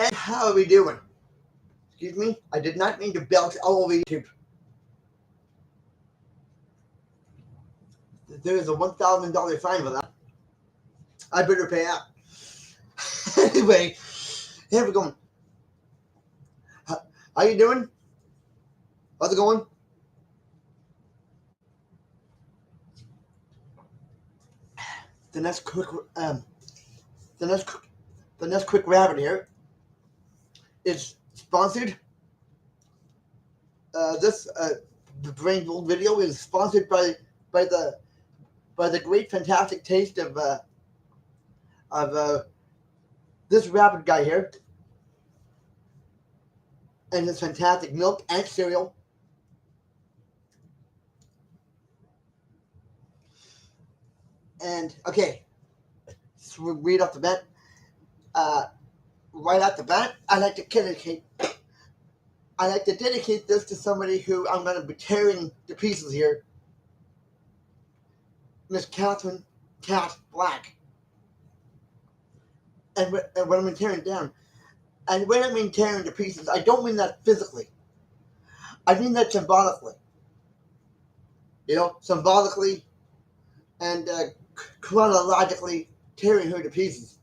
And how are we doing? Excuse me, I did not mean to belch all over YouTube. There is a $1,000 fine for that. I better pay out. Anyway, here we go. How you doing? How's it going? The next quick rabbit here is sponsored. The Brain Bold video is sponsored by the great fantastic taste of this rabbit guy here and his fantastic milk and cereal. And okay, so we'll read off the bat. Right off the bat, I like to dedicate this to somebody who I'm going to be tearing to pieces here. Miss Kat Blaque. And when I mean tearing down, and when I mean tearing to pieces, I don't mean that physically. I mean that symbolically. Symbolically and chronologically tearing her to pieces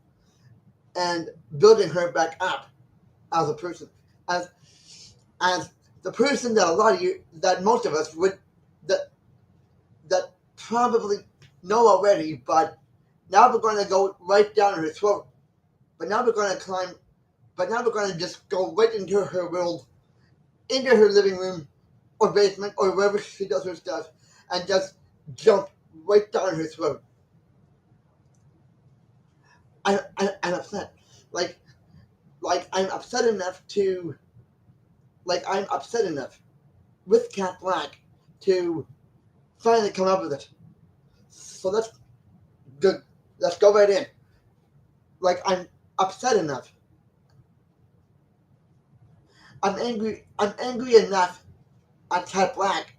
and building her back up as a person, as the person that most of us would that probably know already, but now we're going to go right down her throat. But now we're going to just go right into her world, into her living room or basement or wherever she does her stuff, and just jump right down her throat. I'm upset. I'm upset enough with Kat Blaque to finally come up with it. So that's good. Let's go right in. I'm upset enough. I'm angry enough at Kat Blaque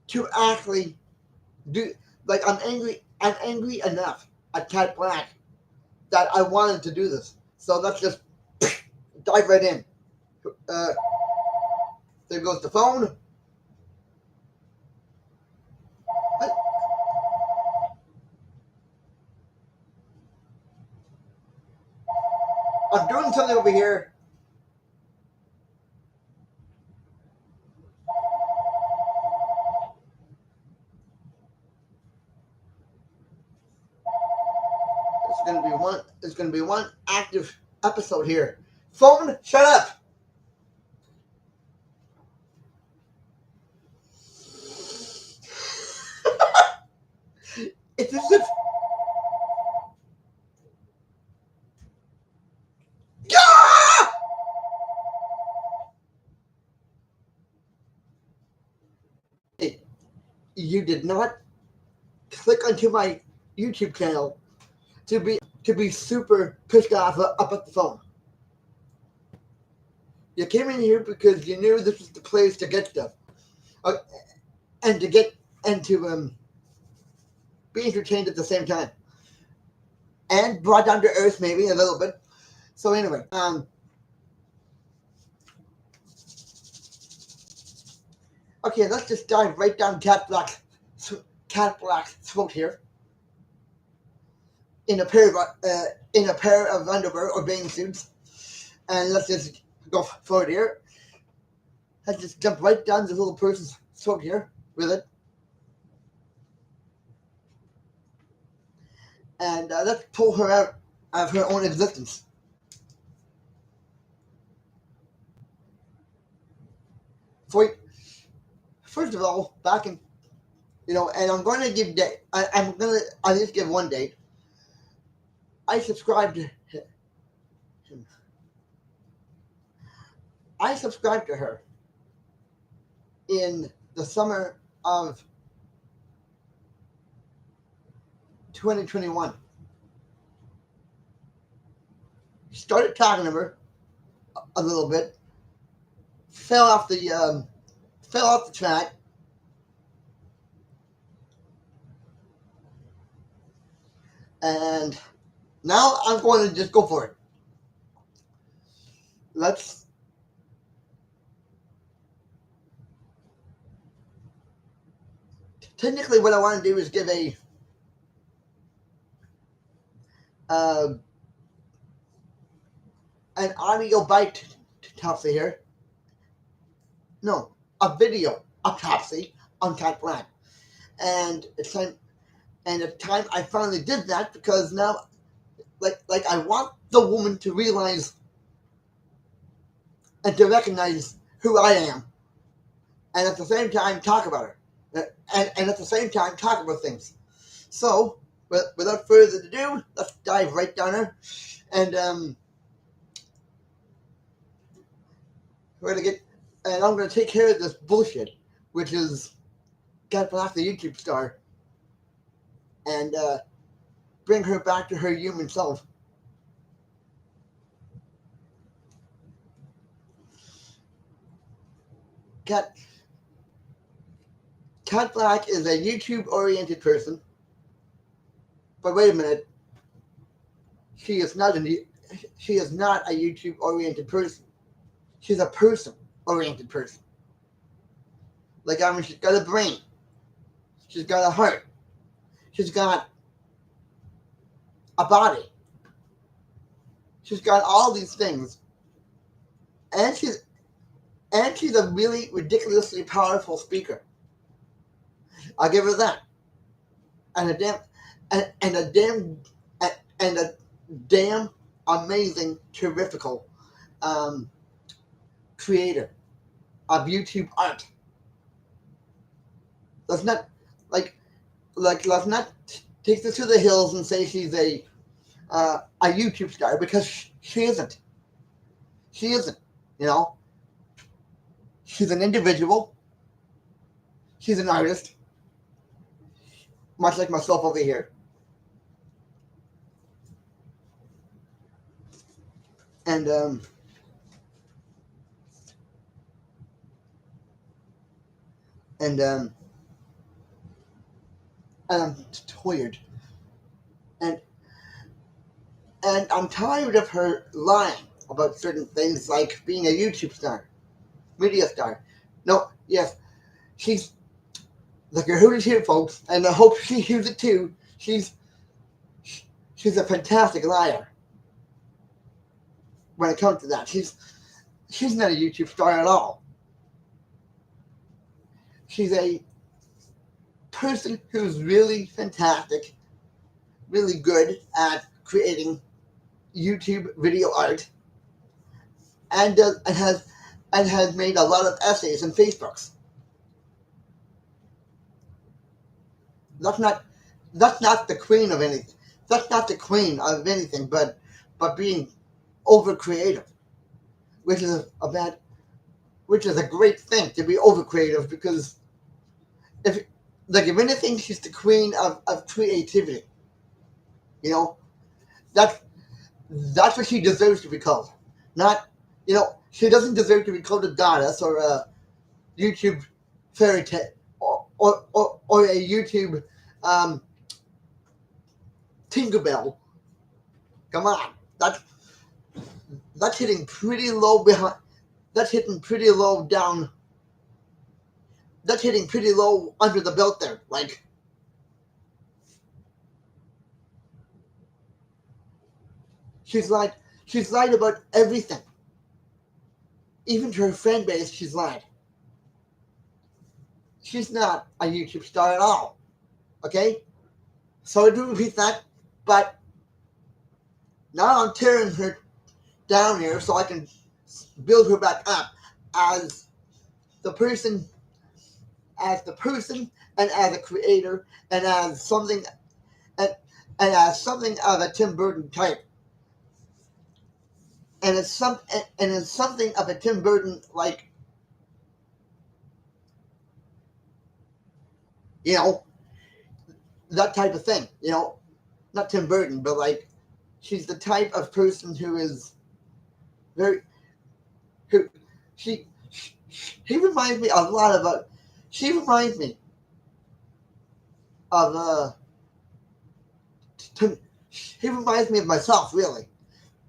to actually do. I'm angry enough at Kat Blaque that I wanted to do this. So let's just dive right in. There goes the phone. I'm doing something over here. It's gonna be one active episode here. Phone, shut up. It's as if you did not click onto my YouTube channel to be super pissed off about the phone. You came in here because you knew this was the place to get stuff, and to be entertained at the same time, and brought down to earth maybe a little bit. So anyway, okay, let's just dive right down Kat Blaque's throat here. In a pair of underwear or bathing suits, and let's just go forward here. Let's just jump right down this little person's throat here with it, and let's pull her out of her own existence. First of all, back in, and I'm going to give date. I'll just give one date. I subscribed to him. I subscribed to her in the summer of 2021. Started talking to her a little bit. Fell off the track. And now I'm going to just go for it. let's technically what I want to do is give a uh, an audio bite autopsy here. No, a video autopsy on Kat Blaque. And it's time I finally did that, because now, like I want the woman to realize and to recognize who I am, and at the same time talk about her, and at the same time talk about things. So, without further ado, let's dive right down her, and we're gonna get, and I'm gonna take care of this bullshit, which is Kat Blaque, the YouTube star, and bring her back to her human self. Kat Kat Blaque is a YouTube-oriented person, but wait a minute, she is not a YouTube-oriented person. She's a person-oriented person. Like, I mean, she's got a brain, she's got a heart, she's got a body, she's got all these things, and she's a really ridiculously powerful speaker. I'll give her that. And a damn and a damn and a damn amazing, terrifical creator of YouTube art. Let's not let's not take this to the hills and say she's a YouTube star, because she isn't. She isn't. You know, she's an individual. She's an artist, much like myself over here. And and um, and I'm tired, and I'm tired of her lying about certain things, like being a YouTube star, media star. No, yes, she's, like, you heard it here, folks, and I hope she hears it too. She's a fantastic liar when it comes to that. She's not a YouTube star at all. She's a person who's really fantastic, really good at creating YouTube video art, and has made a lot of essays and Facebooks. That's not the queen of anything. That's not the queen of anything, but being over creative, which is which is a great thing, to be over creative, because if anything, she's the queen of creativity. You know, that's that's what she deserves to be called. Not, she doesn't deserve to be called a goddess, or a YouTube fairy tale, or a YouTube um, Tinkerbell. Come on, that's hitting pretty low behind. That's hitting pretty low down. That's hitting pretty low under the belt there. Like, she's lied about everything. Even to her fan base, she's lied. She's not a YouTube star at all. Okay? Sorry to repeat that, but now I'm tearing her down here so I can build her back up as the person, and as a creator, and as something, and as something of a Tim Burton type. And it's something of a Tim Burton, like, you know, that type of thing. Not Tim Burton, but, like, she's the type of person who is very, who he reminds me a lot about. She reminds me of he reminds me of myself, really,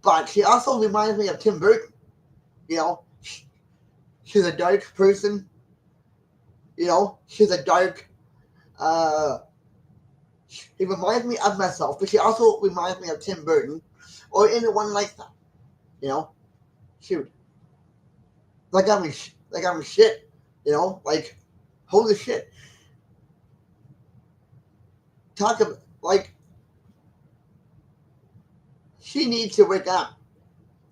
but she also reminds me of Tim Burton. You know, she's a dark person. You know, she's a dark. Uh, he reminds me of myself, but she also reminds me of Tim Burton, or anyone like that. You know, shoot, like I'm shit. You know, like holy shit. Talk about like she needs to wake up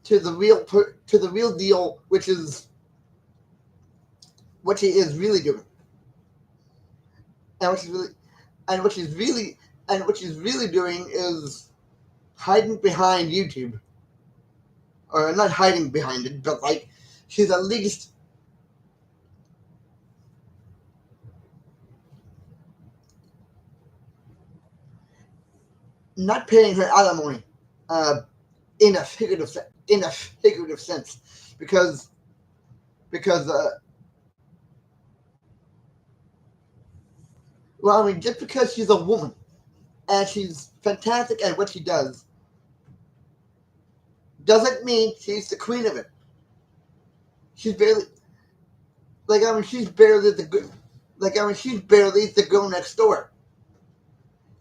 to the to the real deal, which is what she is really doing, and what she's really and what she's really and what she's really doing is hiding behind YouTube, or not hiding behind it, but like she's at least not paying her alimony, uh, in a figurative sense, because well, I mean, just because she's a woman and she's fantastic at what she does doesn't mean she's the queen of it. She's barely she's barely the good. She's barely the girl next door.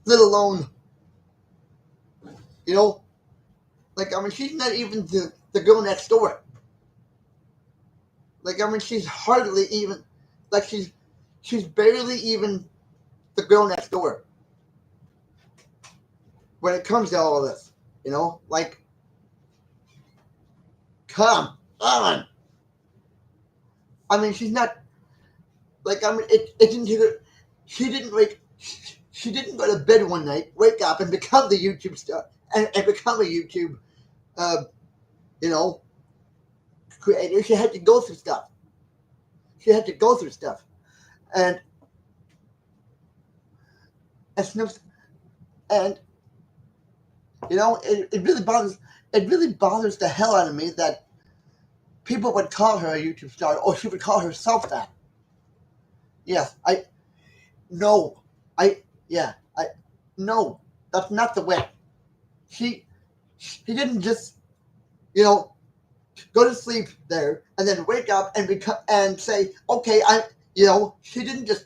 Let alone, you know, she's not even the girl next door. She's hardly even, like, she's barely even the girl next door when it comes to all of this. You know, like, come on. I mean, she's not, it didn't take her, she didn't, she didn't go to bed one night, wake up, and become the YouTube star, and become a YouTube, uh, you know, creator. She had to go through stuff. She had to go through stuff. And, and, and you know, it really bothers the hell out of me that people would call her a YouTube star, or she would call herself that. Yes, no, yeah, no, that's not the way. She, she didn't just, you know, go to sleep there and then wake up and become and say, okay, you know, she didn't just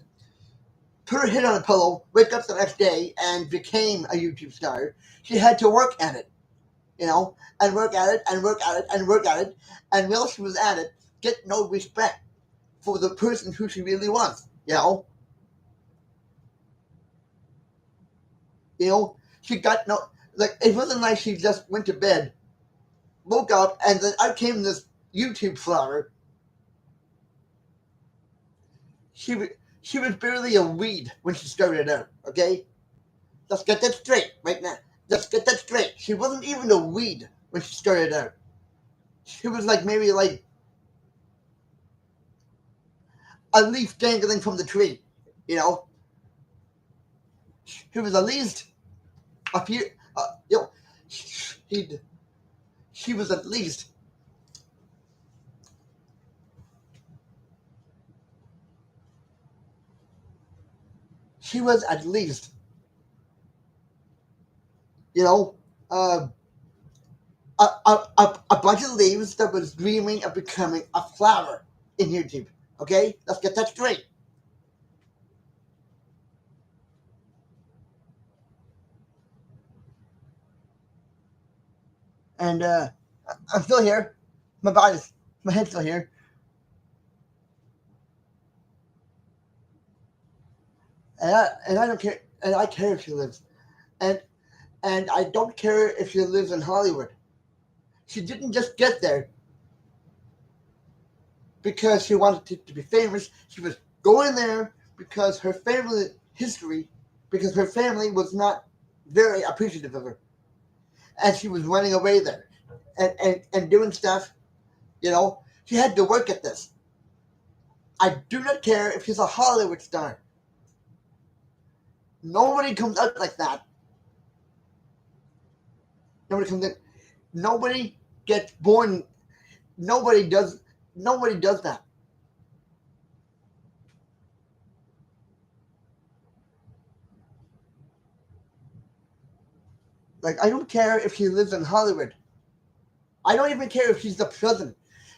put her head on a pillow, wake up the next day, and became a YouTube star. She had to work at it, you know, and work at it and work at it and work at it, and while she was at it, get no respect for the person who she really was, you know. You know, she got no, like, it wasn't like she just went to bed, woke up, and then out came this YouTube flower. She was, she was barely a weed when she started out, okay? Let's get that straight right now. Let's get that straight. She wasn't even a weed when she started out. She was like maybe like a leaf dangling from the tree, you know? She was at least a few, you know, she, she was at least, she was at least, you know, uh, a bunch of leaves that was dreaming of becoming a flower in YouTube. Okay, let's get that straight. And I'm still here. My head's still here, and I don't care. And I care if she lives, and and I don't care if she lives in Hollywood. She didn't just get there because she wanted to be famous. She was going there because her family history, because her family was not very appreciative of her, and she was running away there, and doing stuff. You know, she had to work at this. I do not care if she's a Hollywood star. Nobody comes out like that. Nobody comes in. Nobody gets born. Nobody does. Nobody does that. Like, I don't care if she lives in Hollywood. I don't even care if she's the president.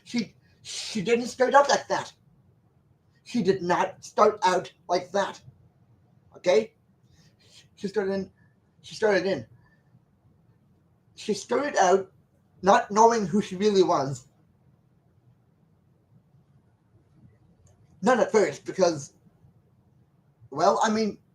She didn't start out like that. She did not start out like that. Okay? She started in. She started in. She started out not knowing who she really was. Not at first, because, well, I mean,